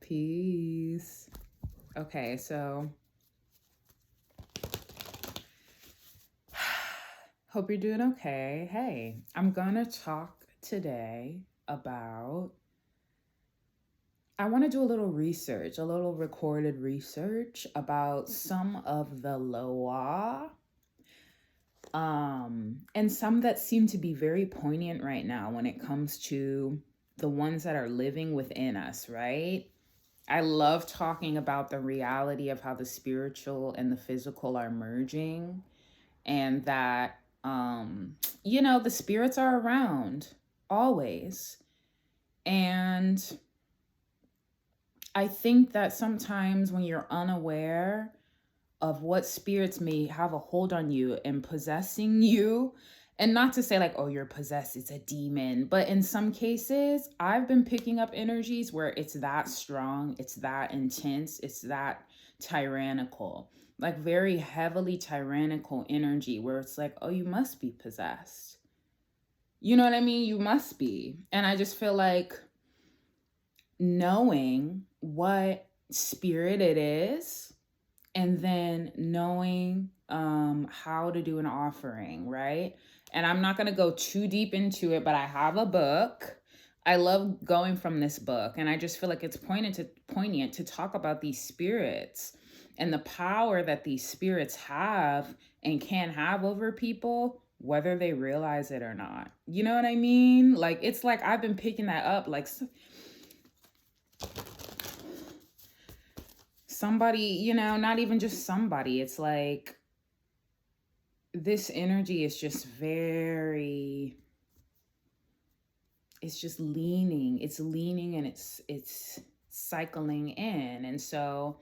Peace. Okay, so hope you're doing okay. Hey, I'm gonna talk today about, I want to do a little research, a little recorded research about some of the law, and some that seem to be very poignant right now when it comes to the ones that are living within us, right? I love talking about the reality of how the spiritual and the physical are merging, and that, the spirits are around always. And I think that sometimes when you're unaware of what spirits may have a hold on you and possessing you, and not to say like, oh, you're possessed, it's a demon, but in some cases, I've been picking up energies where it's that strong, it's that intense, it's that tyrannical, like very heavily tyrannical energy where it's like, oh, you must be possessed. You know what I mean? You must be. And I just feel like knowing what spirit it is, and then knowing how to do an offering, right? And I'm not going to go too deep into it, but I have a book. I love going from this book, and I just feel like it's poignant to talk about these spirits and the power that these spirits have and can have over people, whether they realize it or not. You know what I mean? Like, it's like I've been picking that up, like somebody, not even just somebody. It's like this energy is just it's just leaning. It's leaning and it's cycling in. And so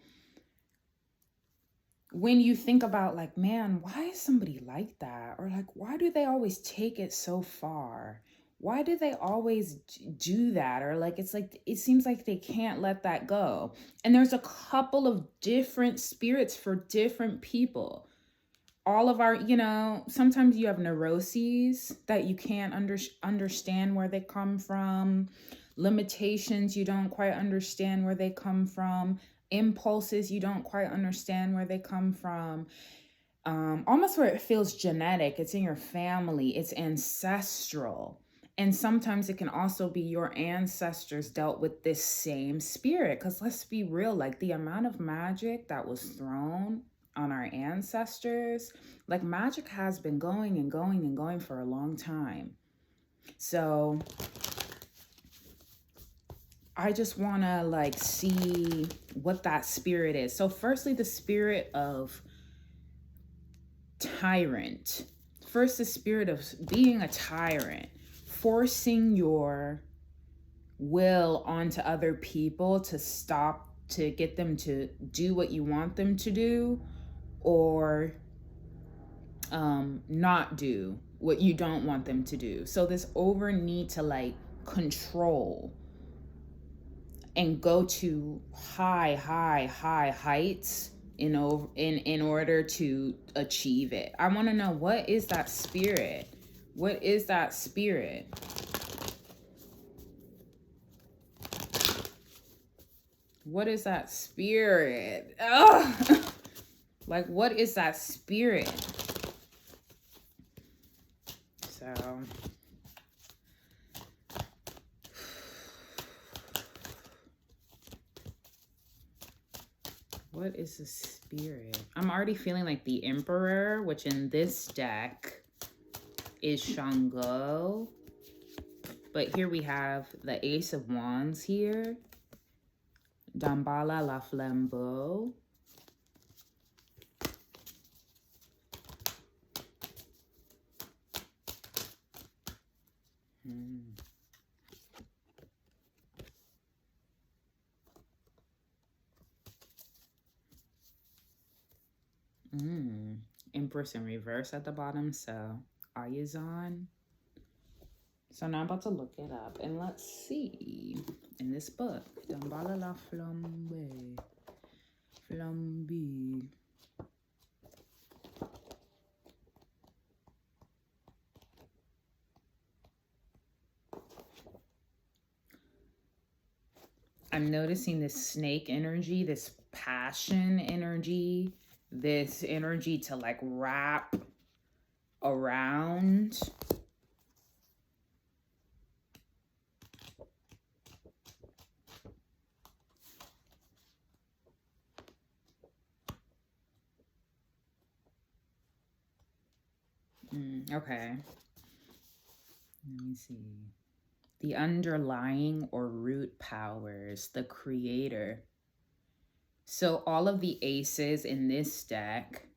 when you think about like, man, why is somebody like that? Or like, why do they always take it so far? Why do they always do that? Or like, it's like, it seems like they can't let that go. And there's a couple of different spirits for different people. All of our, sometimes you have neuroses that you can't understand where they come from, limitations, you don't quite understand where they come from, impulses, you don't quite understand where they come from. Almost where it feels genetic, it's in your family, it's ancestral. And sometimes it can also be your ancestors dealt with this same spirit. Because let's be real, like the amount of magic that was thrown on our ancestors, like magic has been going and going and going for a long time. So I just want to like see what that spirit is. So firstly, the spirit of tyrant. First, the spirit of being a tyrant, forcing your will onto other people to get them to do what you want them to do, or not do what you don't want them to do. So this over need to like control and go to high heights in order to achieve it. I want to know, what is that spirit? What is that spirit? What is that spirit? Ugh! Like, what is that spirit? So what is the spirit? I'm already feeling like the Emperor, which in this deck is Shango. But here we have the Ace of Wands here. Damballah la Flambeau. Empress in reverse at the bottom, so Ayizan. So now I'm about to look it up, and let's see in this book, Damballah la Flambe. Flambe. I'm noticing this snake energy, this passion energy, this energy to like wrap around. Okay. Let me see. The underlying or root powers, the creator. So all of the aces in this deck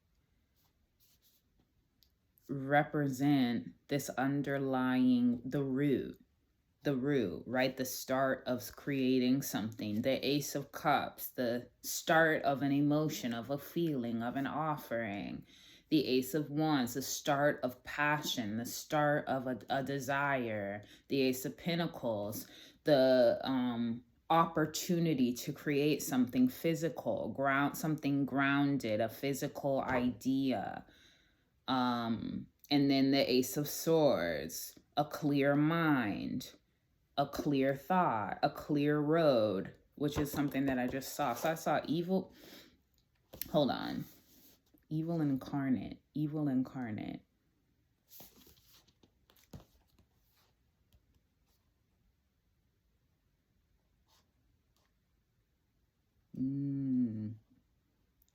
represent this underlying, the root, right? The start of creating something. The Ace of Cups, the start of an emotion, of a feeling, of an offering. The Ace of Wands, the start of passion, the start of a desire. The Ace of Pentacles, the opportunity to create something physical, something grounded, a physical idea. And then the Ace of Swords, a clear mind, a clear thought, a clear road, which is something that I just saw. So I saw evil. Hold on. Evil incarnate. Evil incarnate.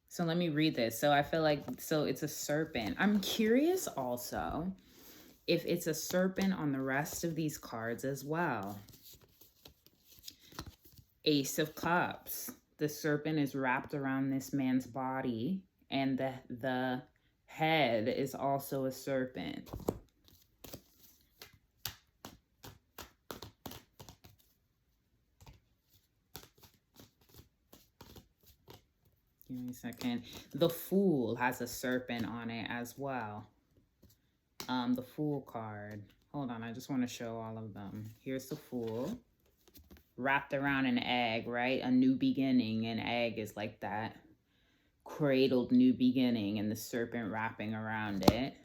So let me read this. So I feel like, so it's a serpent. I'm curious also if it's a serpent on the rest of these cards as well. Ace of Cups. The serpent is wrapped around this man's body, and the head is also a serpent. Give me a second. The Fool has a serpent on it as well. The Fool card. Hold on, I just want to show all of them. Here's the Fool. Wrapped around an egg, right? A new beginning. An egg is like that cradled new beginning, and the serpent wrapping around it.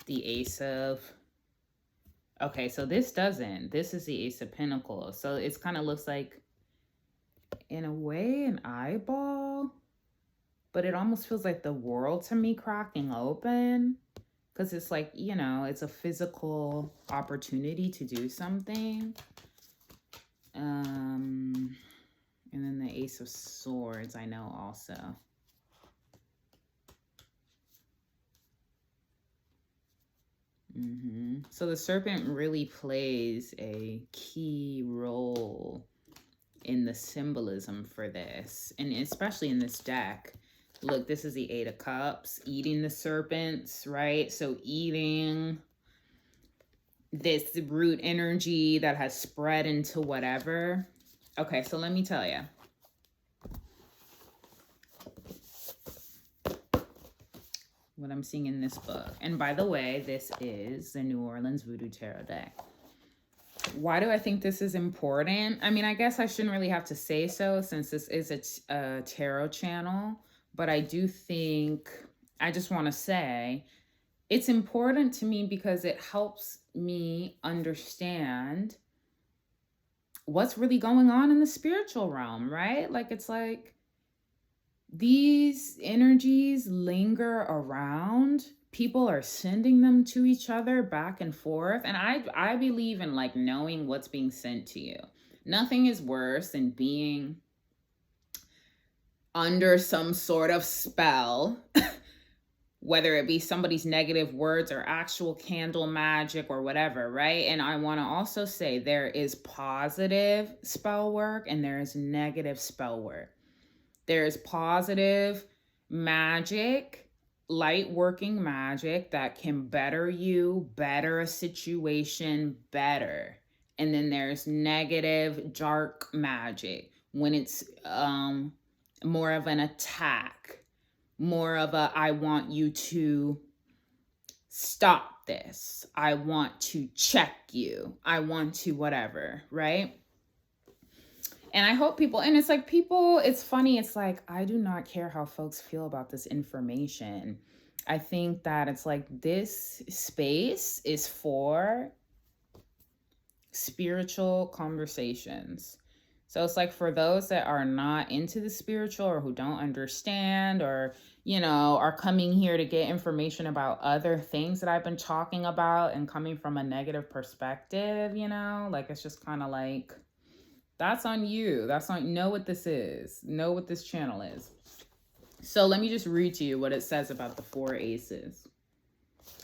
The Ace of... Okay, so this doesn't. This is the Ace of Pentacles. So it kind of looks like, in a way, an eyeball. But it almost feels like the world to me cracking open. Because it's like, you know, it's a physical opportunity to do something. And then the Ace of Swords, I know also. So the serpent really plays a key role in the symbolism for this, and especially in this deck. Look, this is the Eight of Cups, eating the serpents, right? So eating this root energy that has spread into whatever. Okay, so let me tell you. What I'm seeing in this book. And by the way, this is the New Orleans Voodoo Tarot deck. Why do I think this is important? I mean, I guess I shouldn't really have to say so since this is a tarot channel, but I do think, I just want to say, it's important to me because it helps me understand what's really going on in the spiritual realm, right? Like, it's like, these energies linger around. People are sending them to each other back and forth. And I believe in like knowing what's being sent to you. Nothing is worse than being under some sort of spell, whether it be somebody's negative words or actual candle magic or whatever, right? And I want to also say there is positive spell work and there is negative spell work. There's positive magic, light working magic that can better you, better a situation, better. And then there's negative, dark magic when it's more of an attack, more of a, I want you to stop this. I want to check you. I want to whatever, right? And I hope people, and it's like people, it's funny. It's like, I do not care how folks feel about this information. I think that it's like this space is for spiritual conversations. So it's like for those that are not into the spiritual or who don't understand or, are coming here to get information about other things that I've been talking about and coming from a negative perspective, like it's just kind of like, that's on you. Know what this is. Know what this channel is. So let me just read to you what it says about the 4 aces.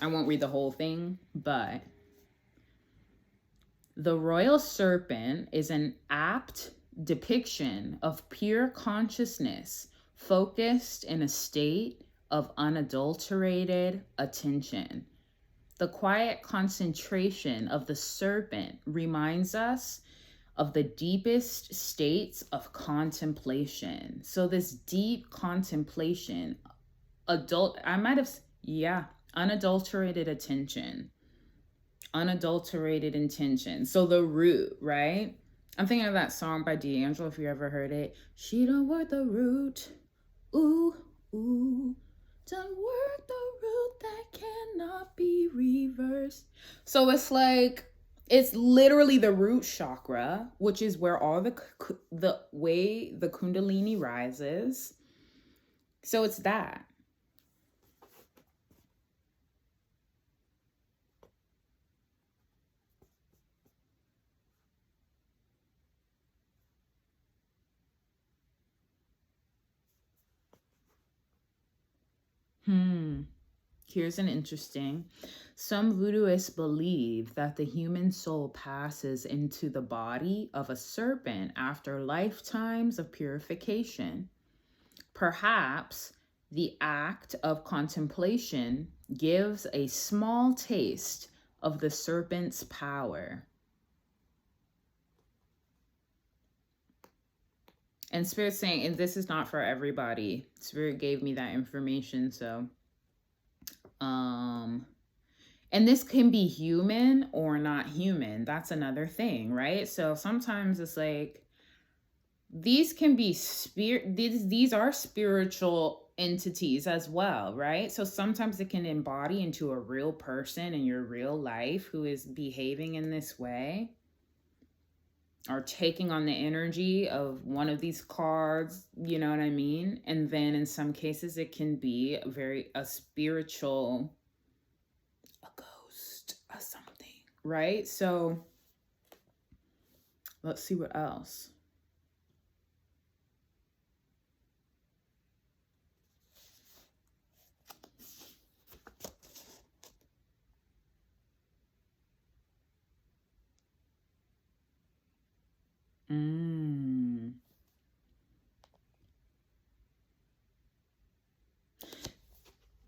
I won't read the whole thing, but the royal serpent is an apt depiction of pure consciousness focused in a state of unadulterated attention. The quiet concentration of the serpent reminds us of the deepest states of contemplation. So this deep contemplation, unadulterated attention. Unadulterated intention. So the root, right? I'm thinking of that song by Ange, if you ever heard it. She don't work the root. Ooh, ooh. Don't work the root that cannot be reversed. So it's like, it's literally the root chakra, which is where all the way the kundalini rises. So it's that. Here's an interesting. Some voodooists believe that the human soul passes into the body of a serpent after lifetimes of purification. Perhaps the act of contemplation gives a small taste of the serpent's power. And Spirit's saying, and this is not for everybody. Spirit gave me that information, so and this can be human or not human. That's another thing, right? So sometimes it's like these can be these are spiritual entities as well, right? So sometimes it can embody into a real person in your real life who is behaving in this way or taking on the energy of one of these cards, you know what I mean? And then in some cases it can be a spiritual, a ghost or something, right? So let's see what else.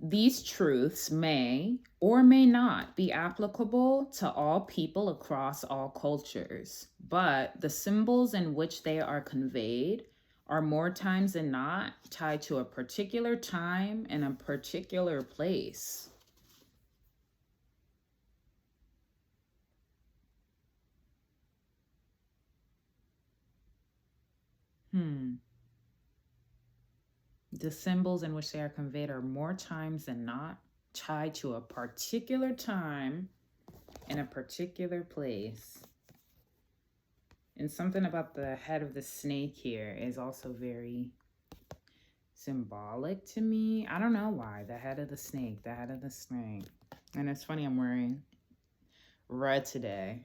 These truths may or may not be applicable to all people across all cultures, but the symbols in which they are conveyed are more times than not tied to a particular time and a particular place. The symbols in which they are conveyed are more times than not tied to a particular time in a particular place. And something about the head of the snake here is also very symbolic to me. I don't know why. The head of the snake. And it's funny, I'm wearing red today.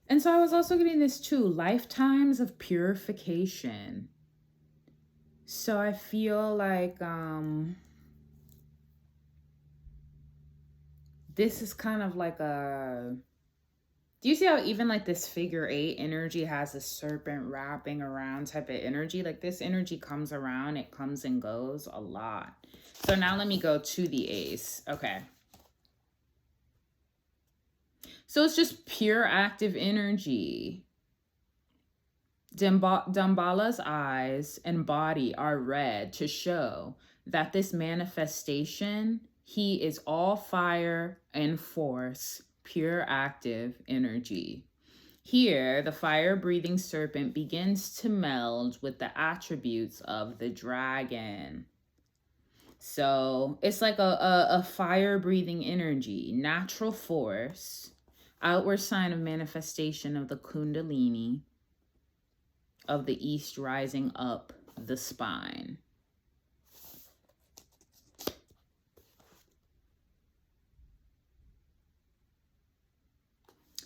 And so I was also getting this too, lifetimes of purification. So I feel like this is kind of like do you see how even like this figure 8 energy has a serpent wrapping around type of energy? Like this energy comes around, it comes and goes a lot. So now let me go to the ace. Okay. So it's just pure active energy. Damballah's eyes and body are red to show that this manifestation, he is all fire and force, pure active energy. Here, the fire-breathing serpent begins to meld with the attributes of the dragon. So it's like a fire-breathing energy, natural force, outward sign of manifestation of the kundalini, of the east rising up the spine.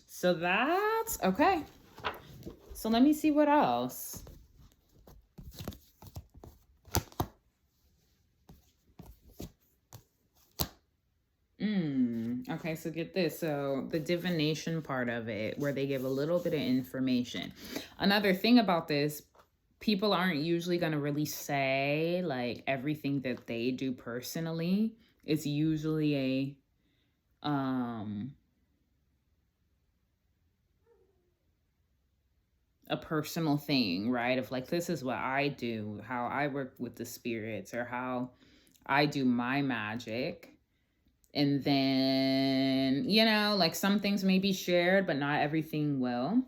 So that's okay. So let me see what else. Okay, so get this. So the divination part of it, where they give a little bit of information. Another thing about this, people aren't usually going to really say like everything that they do personally. It's usually a personal thing, right? Of like, this is what I do, how I work with the spirits, or how I do my magic. And then, you know, like some things may be shared, but not everything will.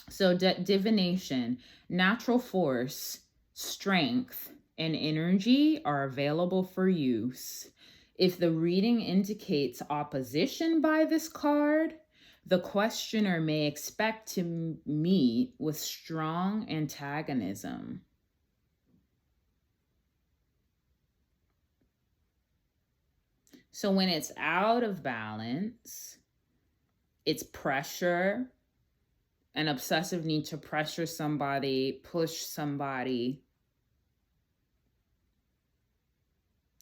So divination, natural force, strength, and energy are available for use. If the reading indicates opposition by this card, the questioner may expect to meet with strong antagonism. So when it's out of balance, it's pressure, an obsessive need to pressure somebody, push somebody,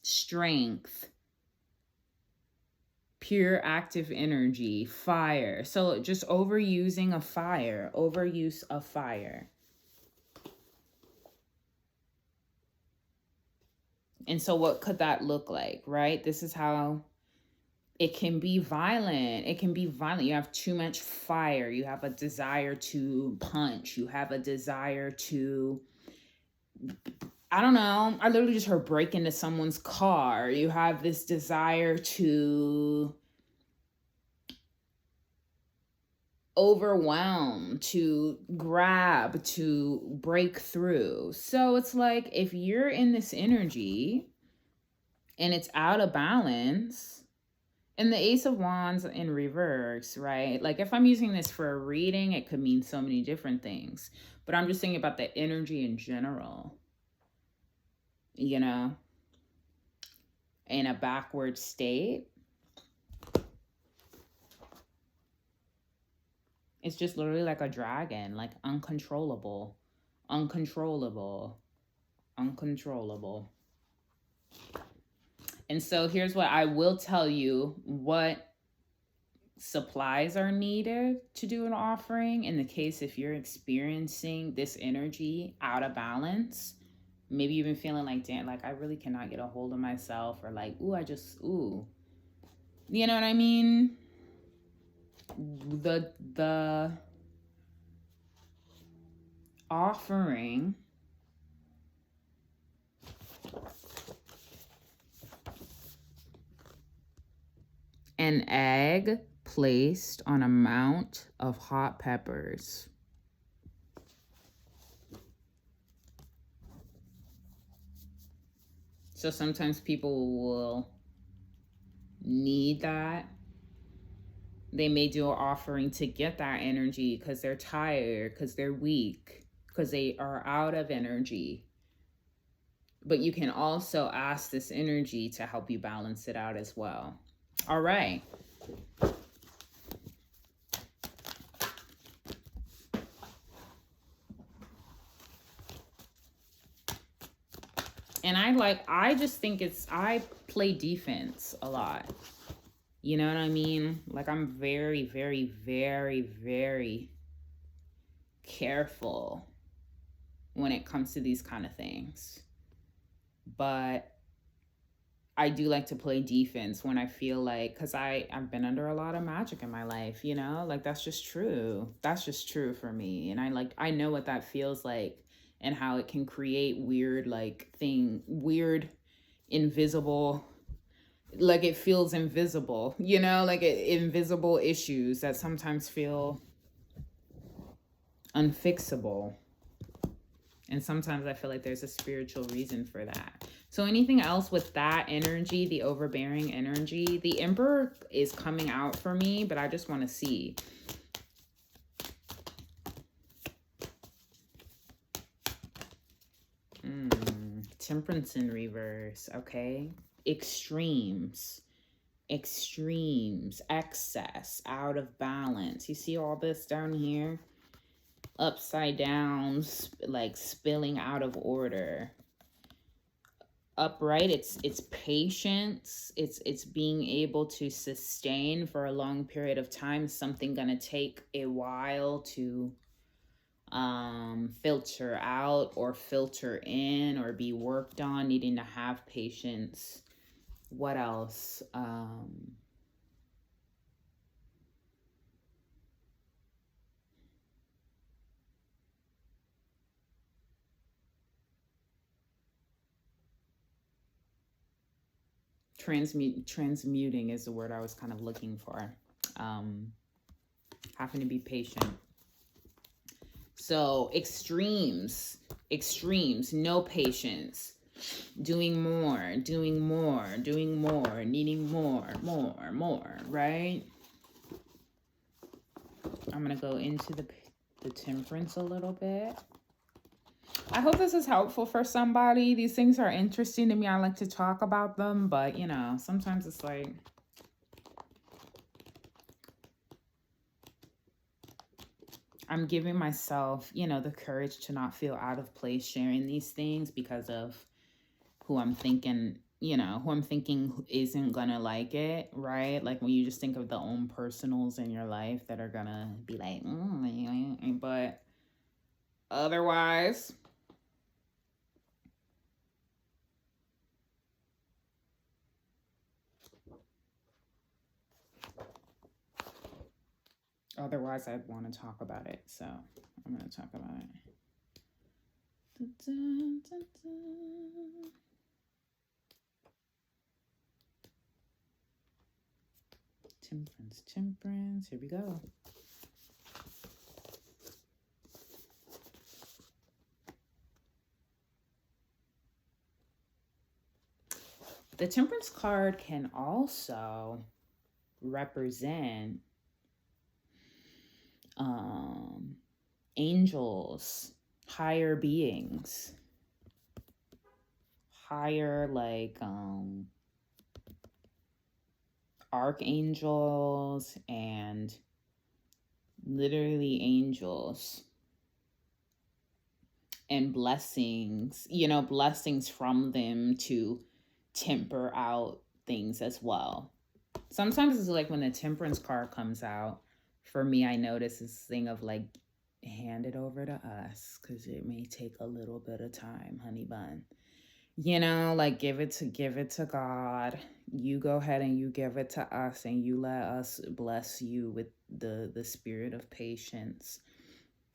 strength, pure active energy, fire. So just overusing of fire, overuse of fire. And so what could that look like, right? This is how it can be violent. It can be violent. You have too much fire. You have a desire to punch. You have a desire to, I don't know. I literally just heard break into someone's car. You have this desire to overwhelm, to grab, to break through. So it's like if you're in this energy and it's out of balance, and the Ace of Wands in reverse, right? Like if I'm using this for a reading, it could mean so many different things. But I'm just thinking about the energy in general, you know, in a backward state. It's just literally like a dragon, like uncontrollable, uncontrollable, uncontrollable. And so here's what I will tell you, what supplies are needed to do an offering in the case if you're experiencing this energy out of balance. Maybe you've been feeling like, damn, like I really cannot get a hold of myself, or like, ooh. You know what I mean? The offering an egg placed on a mount of hot peppers. So sometimes people will need that. They may do an offering to get that energy because they're tired, because they're weak, because they are out of energy. But you can also ask this energy to help you balance it out as well. All right. And I just think I play defense a lot. You know what I mean? Like I'm very, very, very, very careful when it comes to these kind of things. But I do like to play defense when I feel like, because I've been under a lot of magic in my life, you know? Like that's just true. That's just true for me. And I know what that feels like and how it can create weird invisible, like it feels invisible, you know, like invisible issues that sometimes feel unfixable. And sometimes I feel like there's a spiritual reason for that. So anything else with that energy, the overbearing energy, the Emperor is coming out for me, but I just want to see. Temperance in reverse, okay? Extremes, excess, out of balance. You see all this down here? Upside down, like spilling out of order. Upright, it's patience, it's being able to sustain for a long period of time something gonna take a while to filter out or filter in or be worked on, needing to have patience. What else? Transmuting is the word I was kind of looking for. Having to be patient. So extremes, no patience, doing more, needing more, right? I'm going to go into the temperance a little bit. I hope this is helpful for somebody. These things are interesting to me. I like to talk about them, but you know, sometimes it's like, I'm giving myself, you know, the courage to not feel out of place sharing these things because of who I'm thinking, you know, who I'm thinking isn't gonna like it, right? Like when you just think of the own personals in your life that are gonna be like, but otherwise, I'd want to talk about it. So I'm going to talk about it. Temperance. Here we go. The Temperance card can also represent angels, higher beings, higher like archangels and literally angels, and blessings, you know, blessings from them to temper out things as well. Sometimes it's like when the temperance card comes out, for me, I notice this thing of like, hand it over to us because it may take a little bit of time, honey bun. You know, like give it to God. You go ahead and you give it to us and you let us bless you with the spirit of patience,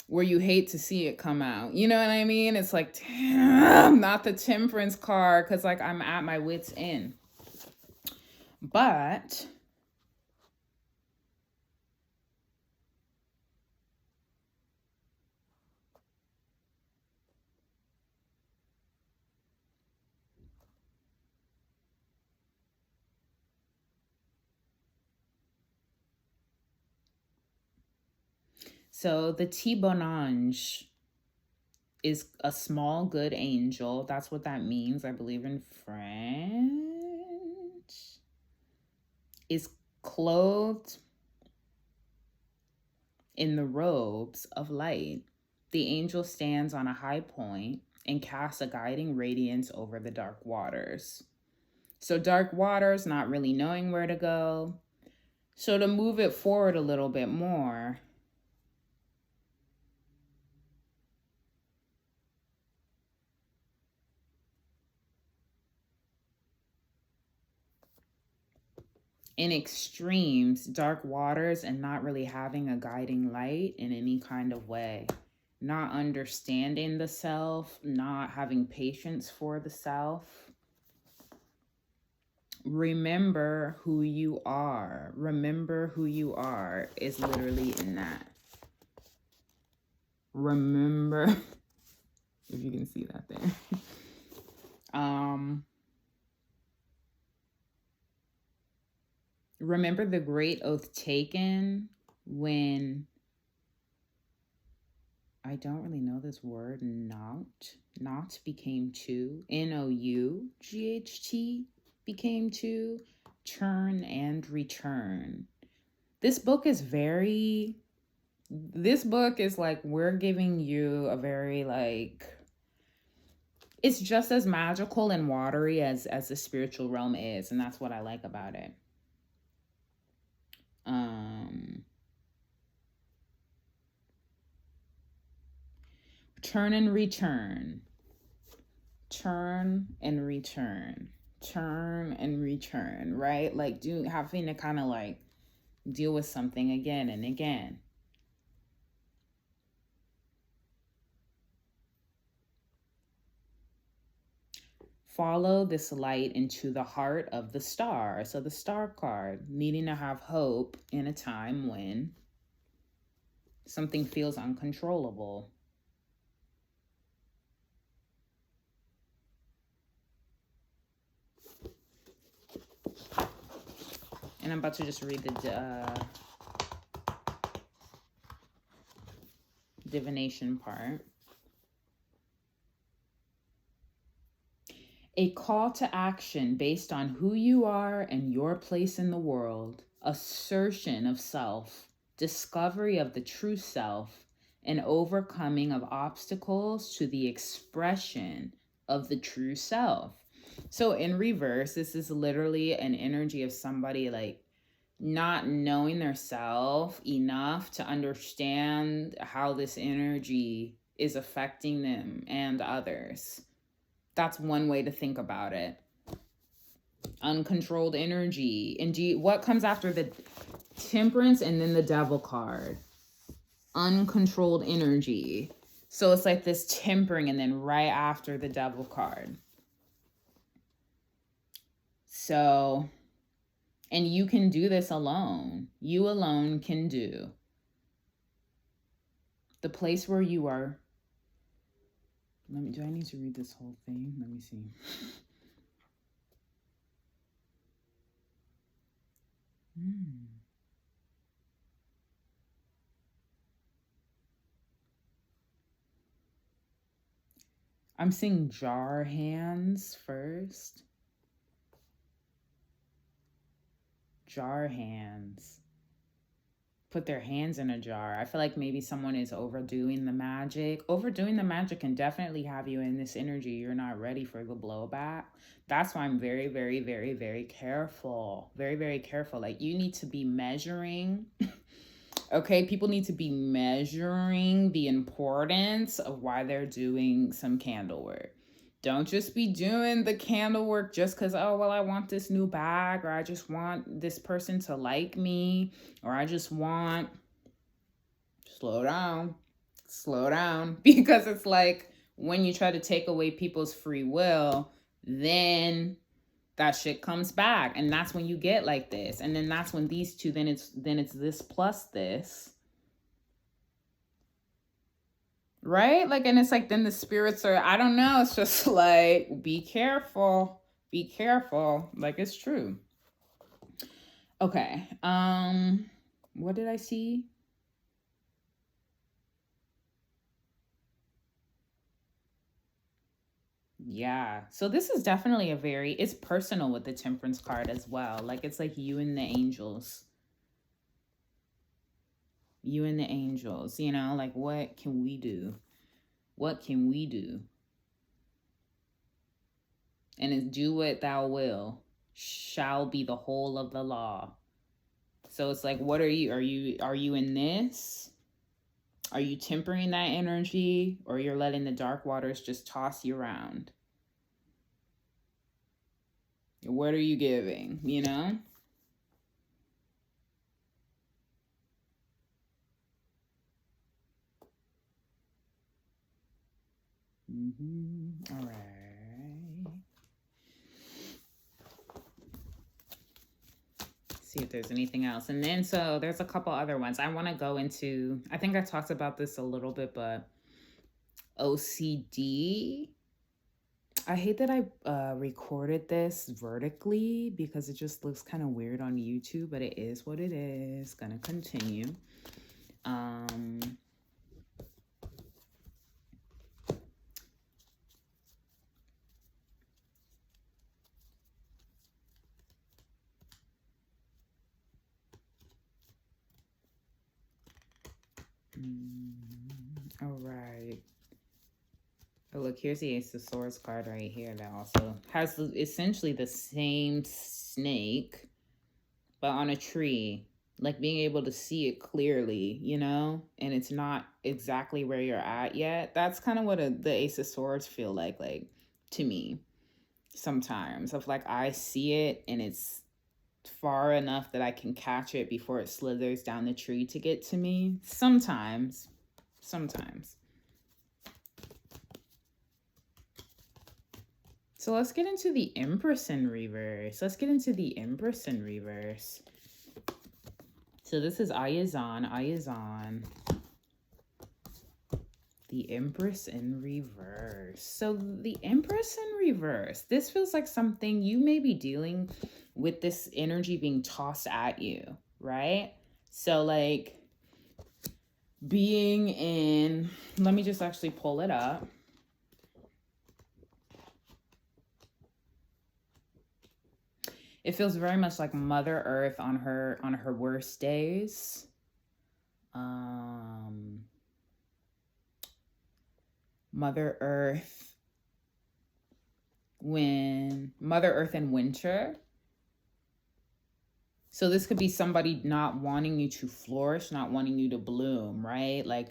where you hate to see it come out. You know what I mean? It's like, damn, not the temperance card, because like I'm at my wit's end. But so the Ange is a small good angel. That's what that means, I believe, in French. Is clothed in the robes of light. The angel stands on a high point and casts a guiding radiance over the dark waters. So dark waters, not really knowing where to go. So to move it forward a little bit more, in extremes, dark waters, and not really having a guiding light in any kind of way, not understanding the self, not having patience for the self, Remember who you are. Remember who you are is literally in that. Remember, if you can see that there. Remember the great oath taken when, I don't really know this word, not became two, Nought became two, turn and return. This book is like, we're giving you a very like, it's just as magical and watery as the spiritual realm is, and that's what I like about it. Turn and return. Turn and return. Turn and return, right? Like having to kind of like deal with something again and again. Follow this light into the heart of the star. So the star card, needing to have hope in a time when something feels uncontrollable. And I'm about to just read the divination part. A call to action based on who you are and your place in the world, assertion of self, discovery of the true self, and overcoming of obstacles to the expression of the true self. So in reverse, this is literally an energy of somebody like not knowing their self enough to understand how this energy is affecting them and others. That's one way to think about it. Uncontrolled energy. Indeed, what comes after the Temperance and then the Devil card? Uncontrolled energy. So it's like this tempering and then right after the Devil card. So, and you can do this alone. You alone can do. The place where you are. Do I need to read this whole thing? Let me see. I'm seeing jar hands first. Jar hands. Put their hands in a jar. I feel like maybe someone is overdoing the magic. Overdoing the magic can definitely have you in this energy. You're not ready for the blowback. That's why I'm very, very, very, very careful. Very, very careful. Like, you need to be measuring. Okay, people need to be measuring the importance of why they're doing some candle work. Don't just be doing the candle work just because, oh, well, I want this new bag, or I just want this person to like me, or I just want, slow down, because it's like when you try to take away people's free will, then that shit comes back, and that's when you get like this, and then that's when these two, then it's this plus this, right? Like, and it's like then the spirits are, I don't know, it's just like, be careful, like, it's true. Okay, what did I see? Yeah, so this is definitely it's personal with the Temperance card as well. Like, it's like you and the angels. You and the angels, you know, like, what can we do? What can we do? And it's do what thou will shall be the whole of the law. So it's like, what are you in this? Are you tempering that energy, or you're letting the dark waters just toss you around? What are you giving, you know? All right. if there's anything else. And then, so there's a couple other ones. I want to go into, I think I talked about this a little bit, but OCD. I hate that I recorded this vertically because it just looks kind of weird on YouTube, but it is what it is. Gonna continue. All right. Oh, look, here's the Ace of Swords card right here that also has essentially the same snake, but on a tree. Like being able to see it clearly, you know? And it's not exactly where you're at yet. That's kind of what the Ace of Swords feel like to me sometimes. Of like, I see it and it's far enough that I can catch it before it slithers down the tree to get to me. Sometimes. So let's get into the Empress in reverse. So this is Ayizan. The Empress in reverse. So the Empress in reverse. This feels like something you may be dealing with, this energy being tossed at you, right? So like being in, let me just actually pull it up. It feels very much like Mother Earth on her worst days. Mother Earth in winter. So this could be somebody not wanting you to flourish, not wanting you to bloom, right? Like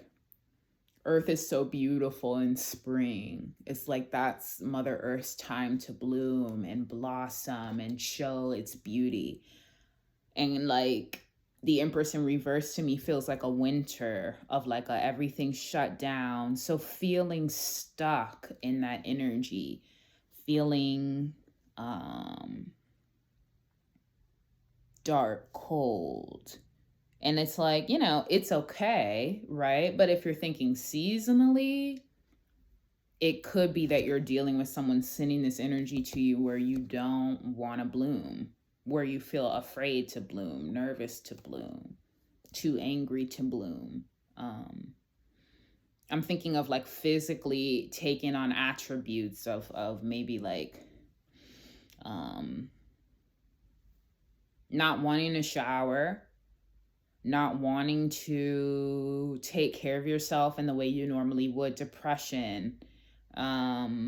Earth is so beautiful in spring. It's like that's Mother Earth's time to bloom and blossom and show its beauty. And like the Empress in reverse to me feels like a winter of like everything shut down. So feeling stuck in that energy, feeling dark, cold. And it's like, you know, it's okay, right? But if you're thinking seasonally, it could be that you're dealing with someone sending this energy to you where you don't want to bloom, where you feel afraid to bloom, nervous to bloom, too angry to bloom. I'm thinking of like physically taking on attributes of maybe like not wanting to shower, not wanting to take care of yourself in the way you normally would, depression, not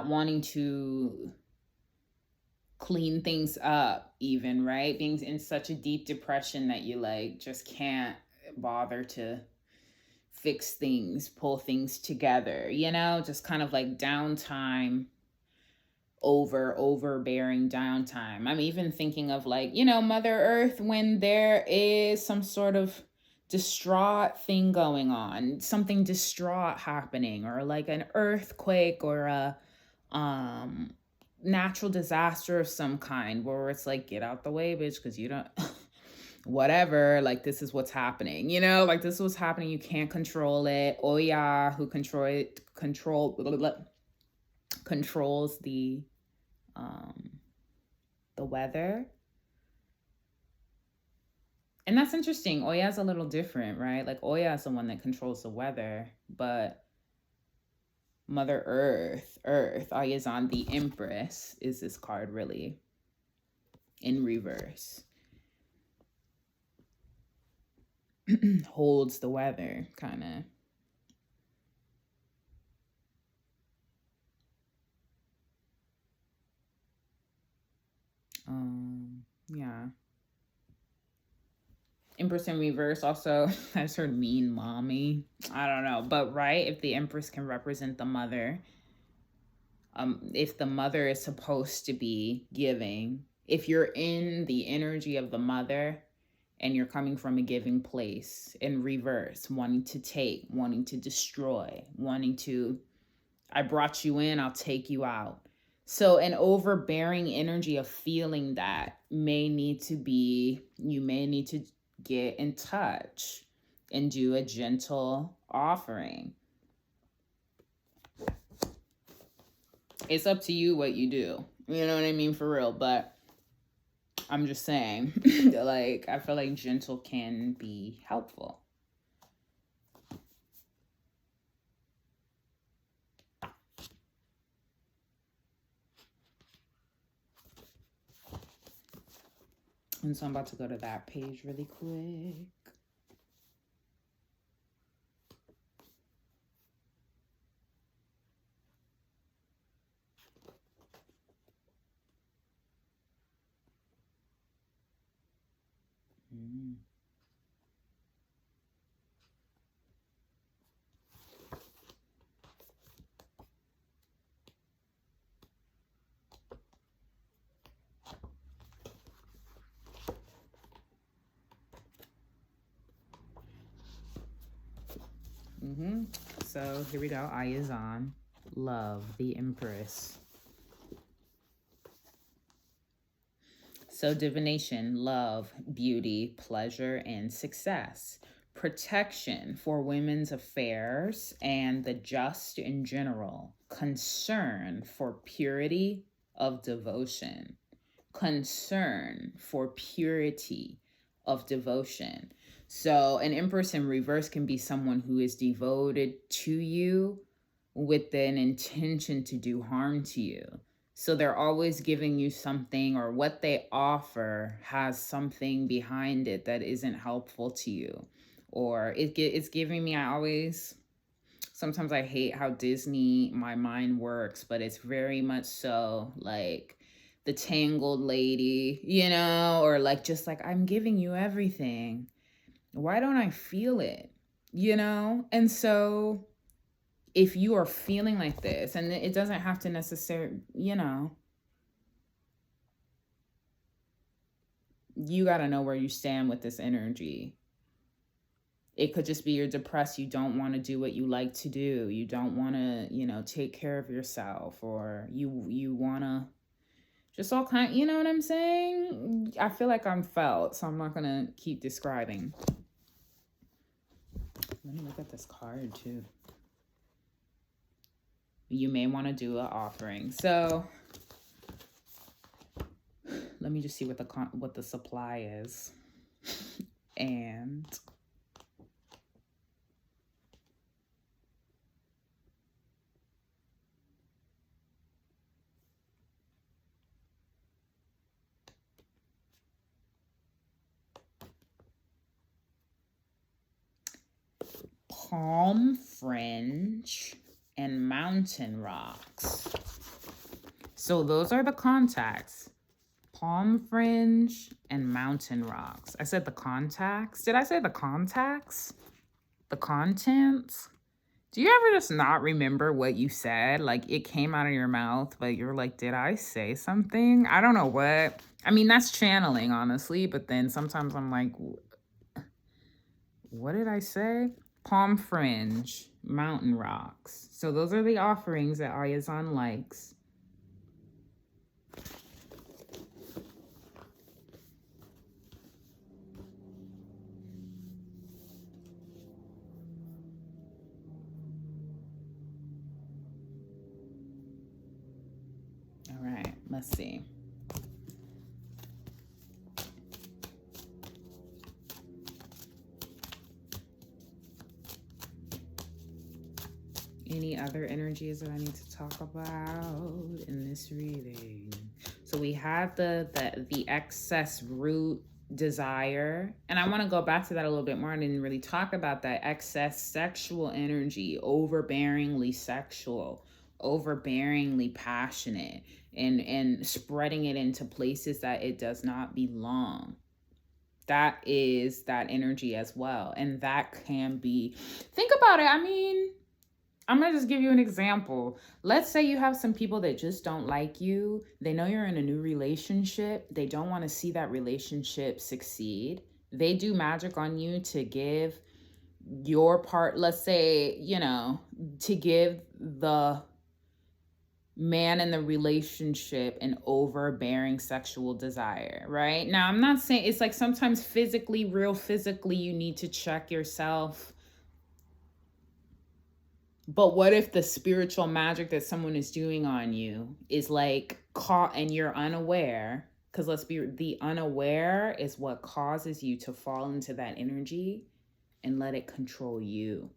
wanting to clean things up even, right? Being in such a deep depression that you like just can't bother to fix things, pull things together, you know, just kind of like downtime, overbearing downtime. I'm even thinking of like, you know, Mother Earth when there is some sort of distraught thing going on, something distraught happening, or like an earthquake or a natural disaster of some kind where it's like, get out the way, bitch, because you don't whatever, like this is what's happening, you know, like this is what's happening, you can't control it. Oya, who controls the weather. And that's interesting. Oya's a little different, right? Like Oya is the one that controls the weather, but Mother Earth, Ayizan, the Empress, is this card really in reverse. Holds the weather, kind of. Yeah. Empress in reverse also has her mean mommy. I don't know, but right, if the Empress can represent the mother, if the mother is supposed to be giving, if you're in the energy of the mother and you're coming from a giving place in reverse, wanting to take, wanting to destroy, wanting to, I brought you in, I'll take you out. So an overbearing energy of feeling that may need to be, you may need to get in touch and do a gentle offering. It's up to you what you do. You know what I mean? For real. But I'm just saying, like, I feel like gentle can be helpful. And so I'm about to go to that page really quick. So here we go. Ayizan, love, the Empress. So divination, love, beauty, pleasure, and success. Protection for women's affairs and the just in general. Concern for purity of devotion. Concern for purity of devotion. So an Empress in reverse can be someone who is devoted to you with an intention to do harm to you. So they're always giving you something, or what they offer has something behind it that isn't helpful to you. Or it's giving me, sometimes I hate how Disney, my mind works, but it's very much so like the Tangled lady, or like, just like, I'm giving you everything. Why don't I feel it? And so if you are feeling like this, and it doesn't have to necessarily, you got to know where you stand with this energy. It could just be you're depressed. You don't want to do what you like to do. You don't want to, take care of yourself, or you want to just all kind, you know what I'm saying? I feel like I'm felt, so I'm not going to keep describing. Let me look at this card too. You may want to do an offering. So let me just see what the supply is. And palm fringe and mountain rocks. So those are the contacts. Palm fringe and mountain rocks. I said the contacts. Did I say the contacts? The contents? Do you ever just not remember what you said? Like, it came out of your mouth, but you're like, did I say something? I don't know what. I mean, that's channeling, honestly. But then sometimes I'm like, what did I say? Palm fringe, mountain rocks. So those are the offerings that Ayizan likes. All right, let's see. Any other energies that I need to talk about in this reading? So we have the excess root desire, and I want to go back to that a little bit more. I didn't really talk about that excess sexual energy, overbearingly sexual, overbearingly passionate, and spreading it into places that it does not belong. That is that energy as well. And that can be, think about it. I mean, I'm going to just give you an example. Let's say you have some people that just don't like you. They know you're in a new relationship. They don't want to see that relationship succeed. They do magic on you to give your part, let's say, to give the man in the relationship an overbearing sexual desire, right? Now, I'm not saying it's like sometimes physically, real physically, you need to check yourself. But what if the spiritual magic that someone is doing on you is like caught and you're unaware? Because let's be, the unaware is what causes you to fall into that energy and let it control you.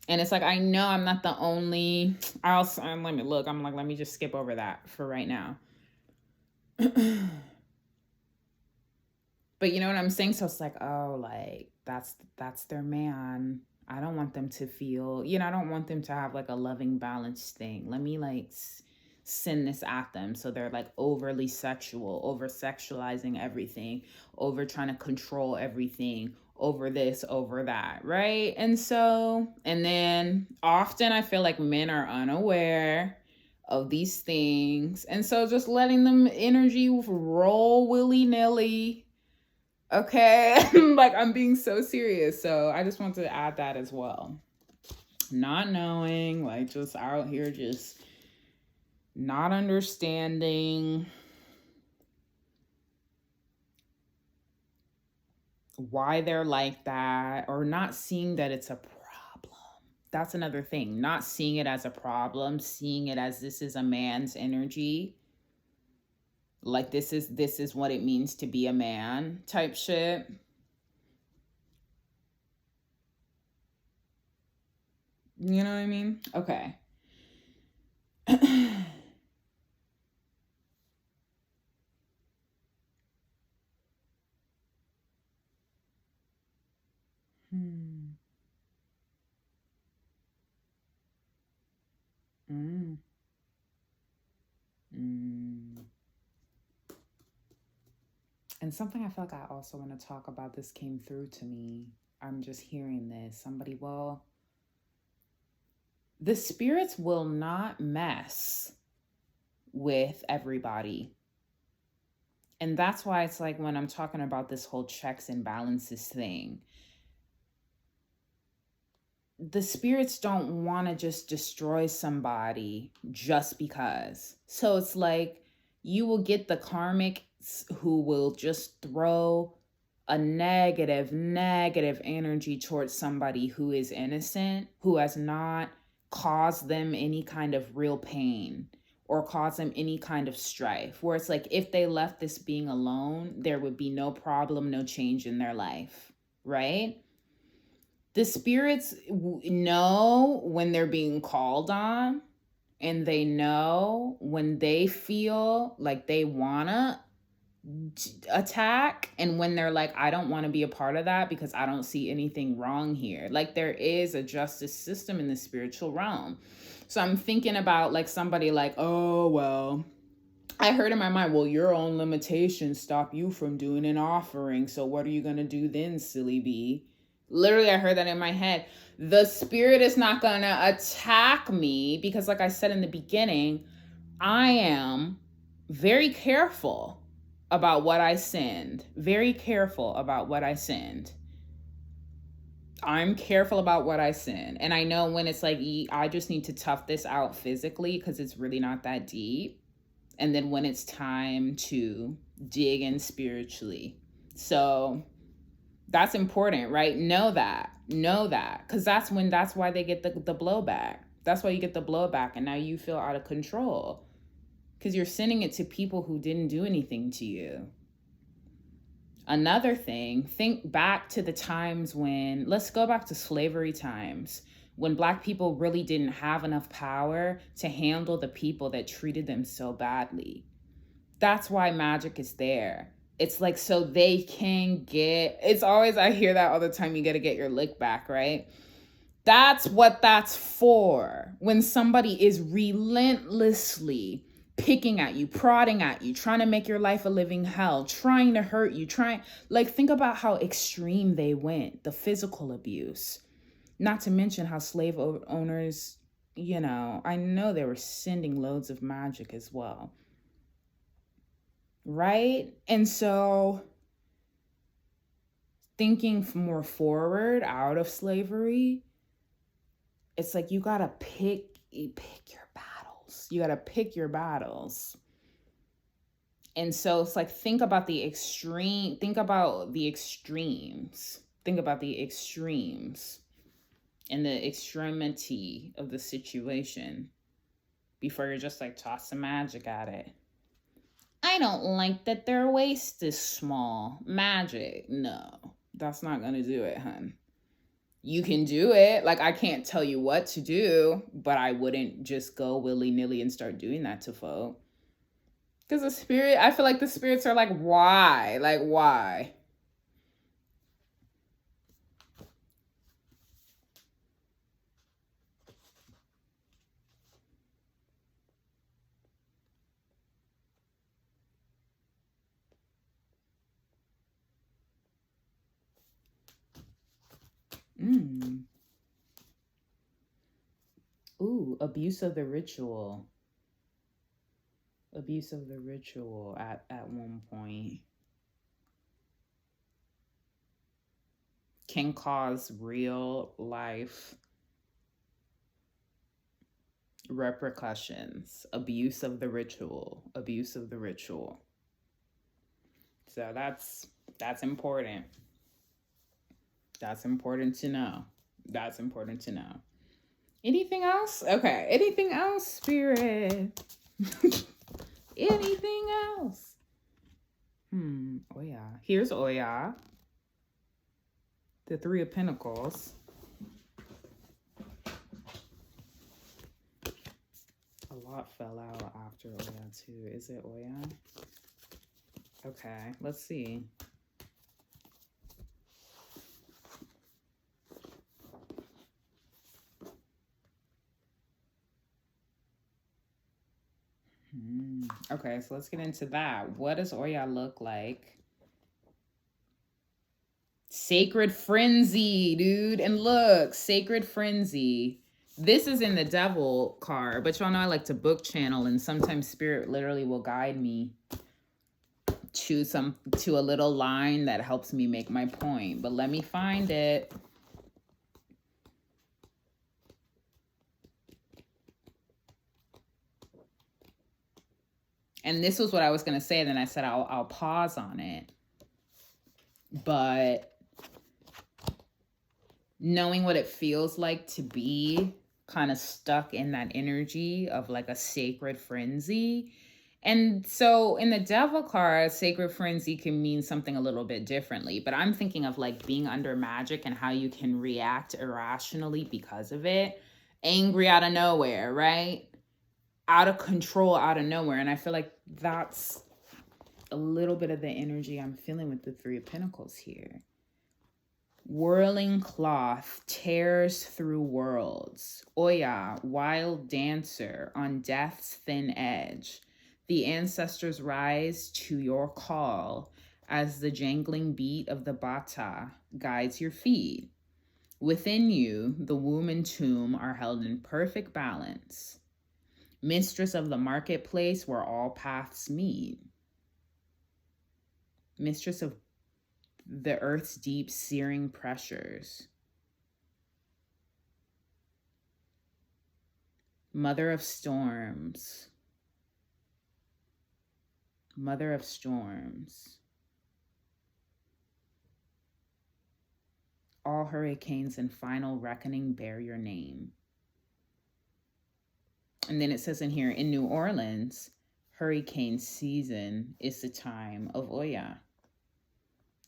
And it's like, I know I'm not the only, let me look, I'm like, let me just skip over that for right now. But you know what I'm saying? So it's like, oh, like that's their man. I don't want them to feel, I don't want them to have like a loving balance thing. Let me like send this at them. So they're like overly sexual, over sexualizing everything, over trying to control everything, over this, over that, right? And then often I feel like men are unaware of these things. And so just letting them energy roll willy-nilly. Okay. Like, I'm being so serious. So I just want to add that as well. Not knowing, like, just out here, just not understanding why they're like that, or not seeing that it's a problem. That's another thing. Not seeing it as a problem, seeing it as this is a man's energy. Like this is what it means to be a man type shit. You know what I mean? Okay. Hmm. Mm. Mm. And something I feel like I also want to talk about, this came through to me. I'm just hearing this. Somebody, well, the spirits will not mess with everybody. And that's why it's like when I'm talking about this whole checks and balances thing, the spirits don't want to just destroy somebody just because. So it's like you will get the karmics who will just throw a negative energy towards somebody who is innocent, who has not caused them any kind of real pain or caused them any kind of strife. Where it's like if they left this being alone, there would be no problem, no change in their life, right? The spirits know when they're being called on, and they know when they feel like they want to attack, and when they're like, I don't want to be a part of that because I don't see anything wrong here. Like, there is a justice system in the spiritual realm. So I'm thinking about like somebody like, oh, well, I heard in my mind, well, your own limitations stop you from doing an offering. So what are you going to do then, silly bee? Literally, I heard that in my head. The spirit is not going to attack me because, like I said in the beginning, I am very careful about what I send. Very careful about what I send. I'm careful about what I send. And I know when it's like, I just need to tough this out physically because it's really not that deep. And then when it's time to dig in spiritually. So that's important, right? Know that, because that's why they get the blowback. That's why you get the blowback, and now you feel out of control because you're sending it to people who didn't do anything to you. Another thing, think back to the times when, let's go back to slavery times, when Black people really didn't have enough power to handle the people that treated them so badly. That's why magic is there. It's like so they can get, it's always, I hear that all the time, you got to get your lick back, right? That's what that's for. When somebody is relentlessly picking at you, prodding at you, trying to make your life a living hell, trying to hurt you, think about how extreme they went, the physical abuse. Not to mention how slave owners, I know they were sending loads of magic as well. right? And so thinking more forward out of slavery, it's like you gotta pick your battles. You gotta pick your battles. And so it's like think about the extremes. Think about the extremes and the extremity of the situation before you're just like tossing magic at it. I don't like that their waist is small. Magic. No, that's not gonna do it, hun. You can do it. Like, I can't tell you what to do, but I wouldn't just go willy-nilly and start doing that to folk. Because I feel like the spirits are like, why? Like, why? Ooh, abuse of the ritual. Abuse of the ritual at one point can cause real life repercussions. Abuse of the ritual. So that's important. That's important to know. Anything else? Okay. Anything else, spirit? Anything else? Oya. Here's Oya. The Three of Pentacles. A lot fell out after Oya too. Is it Oya? Okay, let's see. Okay, so let's get into that. What does Oya look like? Sacred Frenzy, dude. And look, Sacred Frenzy. This is in the Devil card, but y'all know I like to book channel, and sometimes Spirit literally will guide me to a little line that helps me make my point. But let me find it. And this was what I was going to say. Then I said I'll pause on it. But knowing what it feels like to be kind of stuck in that energy of like a sacred frenzy. And so in the Devil card, sacred frenzy can mean something a little bit differently. But I'm thinking of like being under magic and how you can react irrationally because of it. Angry out of nowhere, right? Out of control, out of nowhere. And I feel like that's a little bit of the energy I'm feeling with the Three of Pentacles here. Whirling cloth tears through worlds. Oya, wild dancer on death's thin edge. The ancestors rise to your call as the jangling beat of the bata guides your feet. Within you, the womb and tomb are held in perfect balance. Mistress of the marketplace where all paths meet. Mistress of the earth's deep searing pressures. Mother of storms. Mother of storms. All hurricanes and final reckoning bear your name. And then it says in here, in New Orleans, hurricane season is the time of Oya.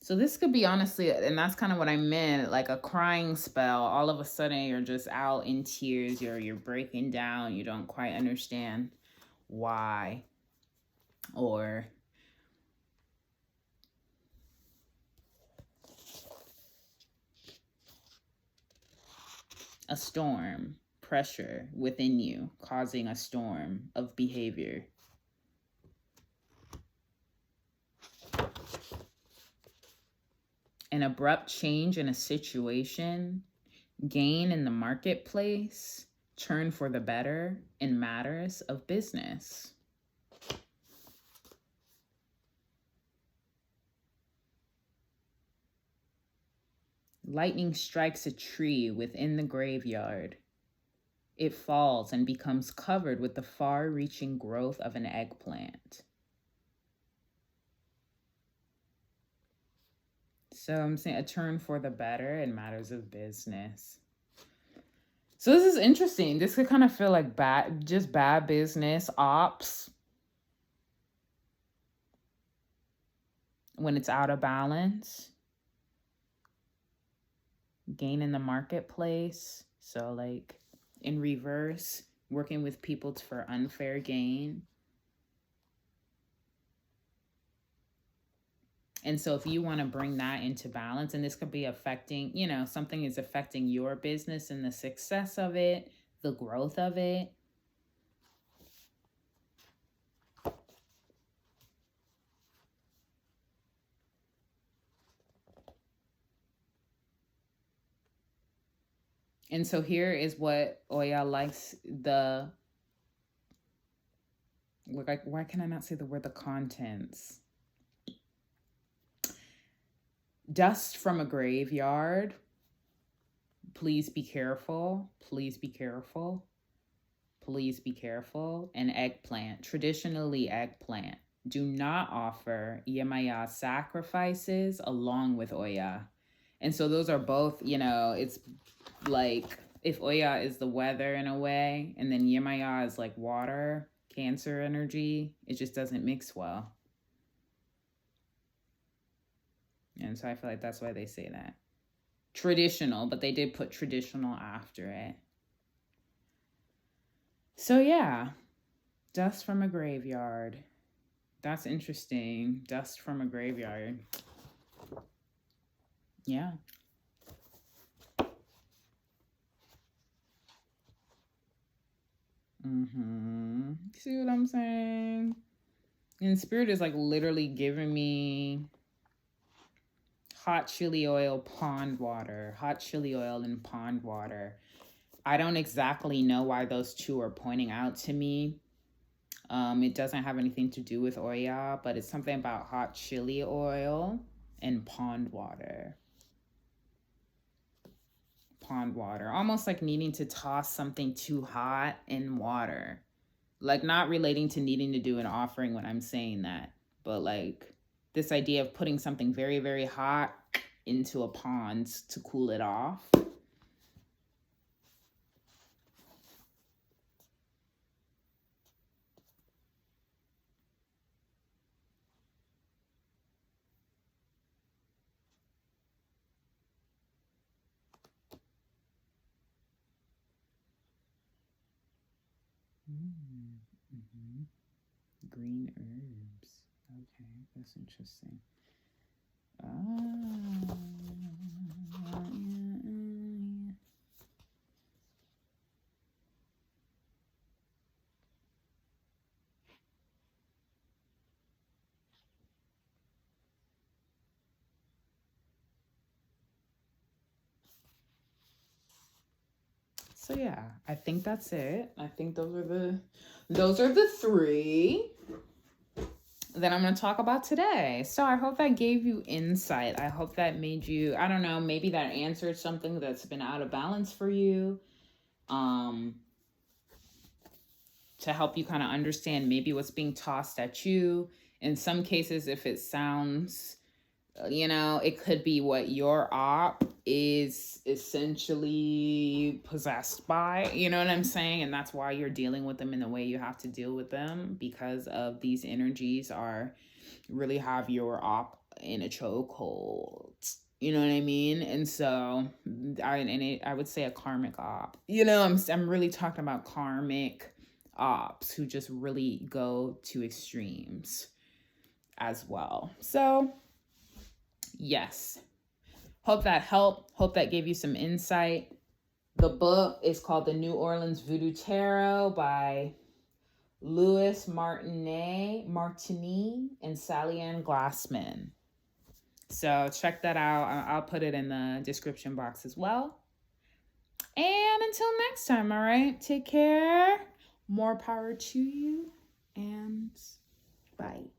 So this could be honestly, and that's kind of what I meant, like a crying spell. All of a sudden you're just out in tears, you're breaking down, you don't quite understand why. Or a storm, pressure within you, causing a storm of behavior. An abrupt change in a situation, gain in the marketplace, turn for the better in matters of business. Lightning strikes a tree within the graveyard. It falls and becomes covered with the far-reaching growth of an eggplant. So I'm saying a turn for the better in matters of business. So this is interesting. This could kind of feel like bad business ops when it's out of balance. Gain in the marketplace. So like in reverse, working with people for unfair gain. And so if you want to bring that into balance, and this could be affecting, something is affecting your business and the success of it, the growth of it. And so here is what Oya likes why can I not say the word the contents? Dust from a graveyard. Please be careful. Please be careful. Please be careful. And eggplant. Traditionally, eggplant. Do not offer Yemaya sacrifices along with Oya. And so those are both, it's like if Oya is the weather in a way, and then Yemaya is like water, Cancer energy, it just doesn't mix well. And so I feel like that's why they say that. Traditional, but they did put traditional after it. So yeah, dust from a graveyard. That's interesting. Dust from a graveyard. Yeah. See what I'm saying? And Spirit is like literally giving me hot chili oil, pond water, hot chili oil and pond water. I don't exactly know why those two are pointing out to me. It doesn't have anything to do with Oya, but it's something about hot chili oil and pond water. Pond water. Almost like needing to toss something too hot in water. Like not relating to needing to do an offering when I'm saying that, but like this idea of putting something very, very hot into a pond to cool it off. Green herbs. Okay, that's interesting. So yeah, I think that's it. I think those are the three that I'm going to talk about today. So I hope that gave you insight. I hope that made you, I don't know, maybe that answered something that's been out of balance for you. To help you kind of understand maybe what's being tossed at you. In some cases, if it sounds, it could be what your op is essentially possessed by, you know what I'm saying? And that's why you're dealing with them in the way you have to deal with them, because of these energies really have your op in a chokehold. You know what I mean? And so I would say a karmic op. I'm really talking about karmic ops who just really go to extremes as well. So yes, hope that helped. Hope that gave you some insight. The book is called The New Orleans Voodoo Tarot by Louis Martinet and Sally Ann Glassman. So check that out. I'll put it in the description box as well. And until next time, all right? Take care. More power to you, and bye.